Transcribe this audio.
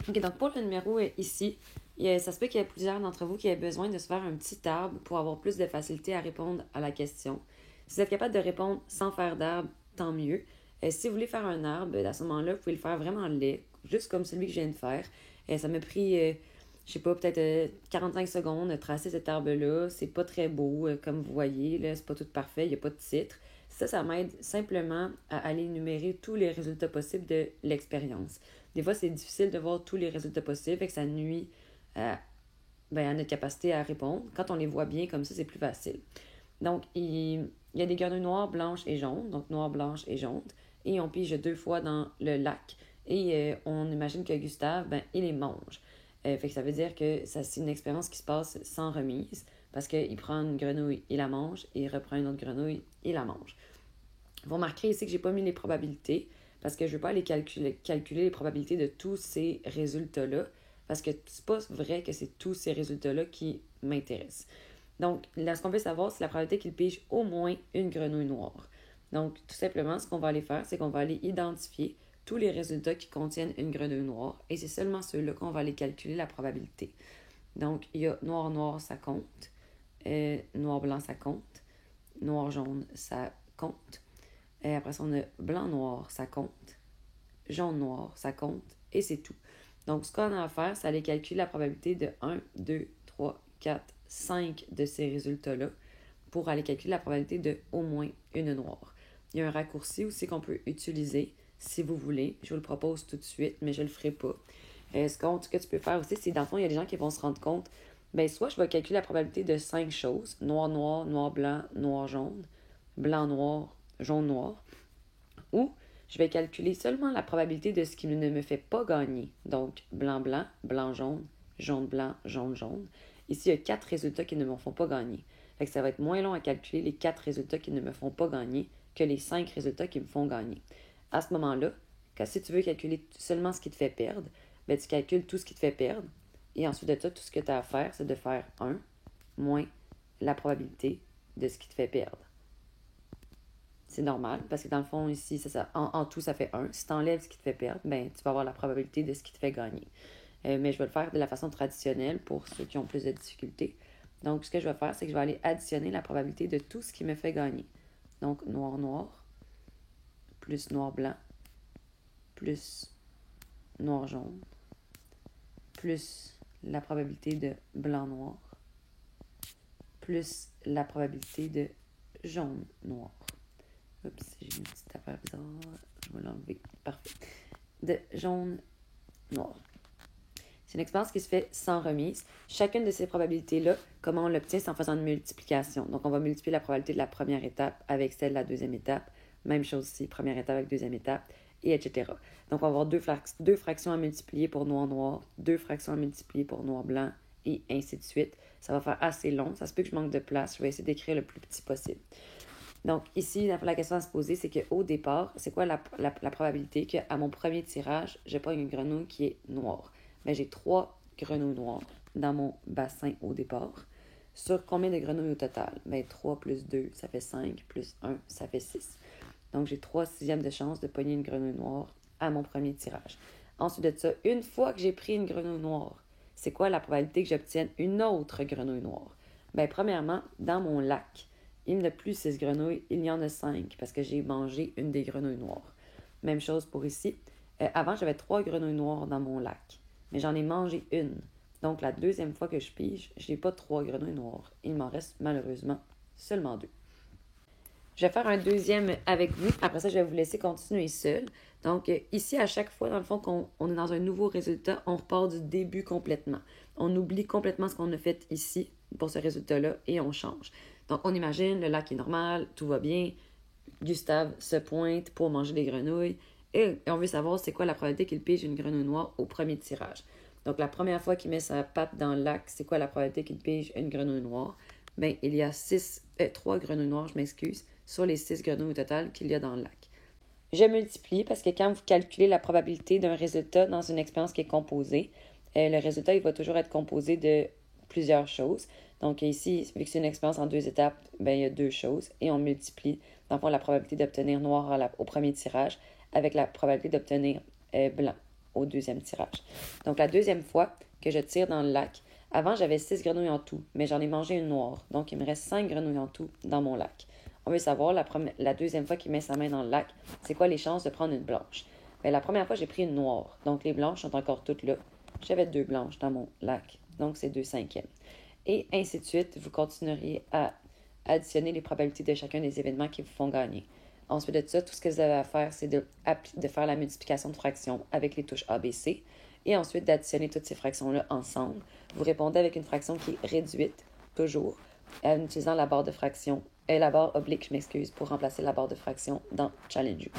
OK, donc pour le numéro ici, ça se peut qu'il y ait plusieurs d'entre vous qui aient besoin de se faire un petit arbre pour avoir plus de facilité à répondre à la question. Si vous êtes capable de répondre sans faire d'arbre, tant mieux. Si vous voulez faire un arbre, à ce moment-là, vous pouvez le faire vraiment laid, juste comme celui que je viens de faire. Ça m'a pris, je sais pas, peut-être 45 secondes de tracer cet arbre-là. C'est pas très beau, comme vous voyez, là, c'est pas tout parfait, il n'y a pas de titre. Ça m'aide simplement à aller énumérer tous les résultats possibles de l'expérience. Des fois, c'est difficile de voir tous les résultats possibles et que ça nuit à, à notre capacité à répondre. Quand on les voit bien comme ça, c'est plus facile. Donc, il y a des grenouilles noires, blanches et jaunes. Donc, noires, blanches et jaunes. Et on pige 2 fois dans le lac. Et on imagine que Gustave, il les mange. Fait que ça veut dire que c'est une expérience qui se passe sans remise. Parce qu'il prend une grenouille, il la mange. Et il reprend une autre grenouille, il la mange. Vous remarquerez ici que j'ai pas mis les probabilités. Parce que je ne veux pas aller calculer les probabilités de tous ces résultats-là. Parce que c'est pas vrai que c'est tous ces résultats-là qui m'intéressent. Donc, là, ce qu'on veut savoir, c'est la probabilité qu'il pige au moins une grenouille noire. Donc, tout simplement, ce qu'on va aller faire, c'est qu'on va aller identifier tous les résultats qui contiennent une grenouille noire. Et c'est seulement ceux-là qu'on va aller calculer la probabilité. Donc, il y a noir-noir, ça compte. Noir-blanc, ça compte. Noir-jaune, ça compte. Et après ça, on a blanc-noir, ça compte. Jaune-noir, ça compte. Et c'est tout. Donc, ce qu'on a à faire, c'est aller calculer la probabilité de 1, 2, 3, 4, 5 de ces résultats-là pour aller calculer la probabilité de au moins une noire. Il y a un raccourci aussi qu'on peut utiliser si vous voulez. Je vous le propose tout de suite, mais je ne le ferai pas. Ce que tu peux faire aussi, c'est dans le fond, il y a des gens qui vont se rendre compte, soit je vais calculer la probabilité de 5 choses, noir-noir, noir-blanc, noir-jaune, blanc-noir, jaune-noir, ou je vais calculer seulement la probabilité de ce qui ne me fait pas gagner. Donc, blanc-blanc, blanc-jaune, jaune-blanc, jaune-jaune. Ici, il y a 4 résultats qui ne me font pas gagner. Fait que ça va être moins long à calculer les 4 résultats qui ne me font pas gagner que les 5 résultats qui me font gagner. À ce moment-là, si tu veux calculer seulement ce qui te fait perdre, tu calcules tout ce qui te fait perdre. Et ensuite de ça, tout ce que tu as à faire, c'est de faire 1 moins la probabilité de ce qui te fait perdre. C'est normal, parce que dans le fond, ici, en tout, ça fait 1. Si tu enlèves ce qui te fait perdre, tu vas avoir la probabilité de ce qui te fait gagner. Mais je vais le faire de la façon traditionnelle pour ceux qui ont plus de difficultés. Donc, ce que je vais faire, c'est que je vais aller additionner la probabilité de tout ce qui me fait gagner. Donc, noir-noir, plus noir-blanc, plus noir-jaune, plus la probabilité de blanc-noir, plus la probabilité de jaune-noir. Oups, j'ai une petite affaire bizarre. Je vais l'enlever. Parfait. De jaune-noir. C'est une expérience qui se fait sans remise. Chacune de ces probabilités-là, comment on l'obtient, c'est en faisant une multiplication. Donc, on va multiplier la probabilité de la première étape avec celle de la deuxième étape. Même chose ici, première étape avec deuxième étape, et etc. Donc, on va avoir deux fractions à multiplier pour noir-noir, 2 fractions à multiplier pour noir-blanc, et ainsi de suite. Ça va faire assez long. Ça se peut que je manque de place. Je vais essayer d'écrire le plus petit possible. Donc, ici, la question à se poser, c'est qu'au départ, c'est quoi la probabilité qu'à mon premier tirage, je pogne une grenouille qui est noire? J'ai 3 grenouilles noires dans mon bassin au départ. Sur combien de grenouilles au total? 3 plus 2, ça fait 5, plus 1, ça fait 6. Donc, j'ai 3 sixièmes de chance de pogner une grenouille noire à mon premier tirage. Ensuite de ça, une fois que j'ai pris une grenouille noire, c'est quoi la probabilité que j'obtienne une autre grenouille noire? Premièrement, dans mon lac, il n'y a plus 6 grenouilles, il y en a 5 parce que j'ai mangé une des grenouilles noires. Même chose pour ici. Avant, j'avais 3 grenouilles noires dans mon lac, mais j'en ai mangé une. Donc, la deuxième fois que je pige, je n'ai pas 3 grenouilles noires. Il m'en reste malheureusement seulement 2. Je vais faire un deuxième avec vous. Après ça, je vais vous laisser continuer seul. Donc, ici, à chaque fois, dans le fond, qu'on est dans un nouveau résultat, on repart du début complètement. On oublie complètement ce qu'on a fait ici pour ce résultat-là et on change. Donc, on imagine, le lac est normal, tout va bien. Gustave se pointe pour manger des grenouilles. Et on veut savoir c'est quoi la probabilité qu'il pige une grenouille noire au premier tirage. Donc, la première fois qu'il met sa patte dans le lac, c'est quoi la probabilité qu'il pige une grenouille noire? Il y a 3 grenouilles noires, je m'excuse, sur les 6 grenouilles au total qu'il y a dans le lac. Je multiplie parce que quand vous calculez la probabilité d'un résultat dans une expérience qui est composée, le résultat il va toujours être composé de plusieurs choses. Donc ici, vu que c'est une expérience en 2 étapes, il y a 2 choses et on multiplie dans la probabilité d'obtenir noir au premier tirage avec la probabilité d'obtenir blanc au deuxième tirage. Donc, la deuxième fois que je tire dans le lac, avant, j'avais 6 grenouilles en tout, mais j'en ai mangé une noire. Donc, il me reste 5 grenouilles en tout dans mon lac. On veut savoir, la deuxième fois qu'il met sa main dans le lac, c'est quoi les chances de prendre une blanche? Bien, la première fois, j'ai pris une noire. Donc, les blanches sont encore toutes là. J'avais 2 blanches dans mon lac. Donc, c'est 2 cinquièmes. Et ainsi de suite, vous continueriez à additionner les probabilités de chacun des événements qui vous font gagner. Ensuite de ça, tout ce que vous avez à faire, c'est de faire la multiplication de fractions avec les touches ABC et ensuite d'additionner toutes ces fractions-là ensemble. Vous répondez avec une fraction qui est réduite, toujours, en utilisant la barre de fraction, la barre oblique, pour remplacer la barre de fraction dans Challenge You.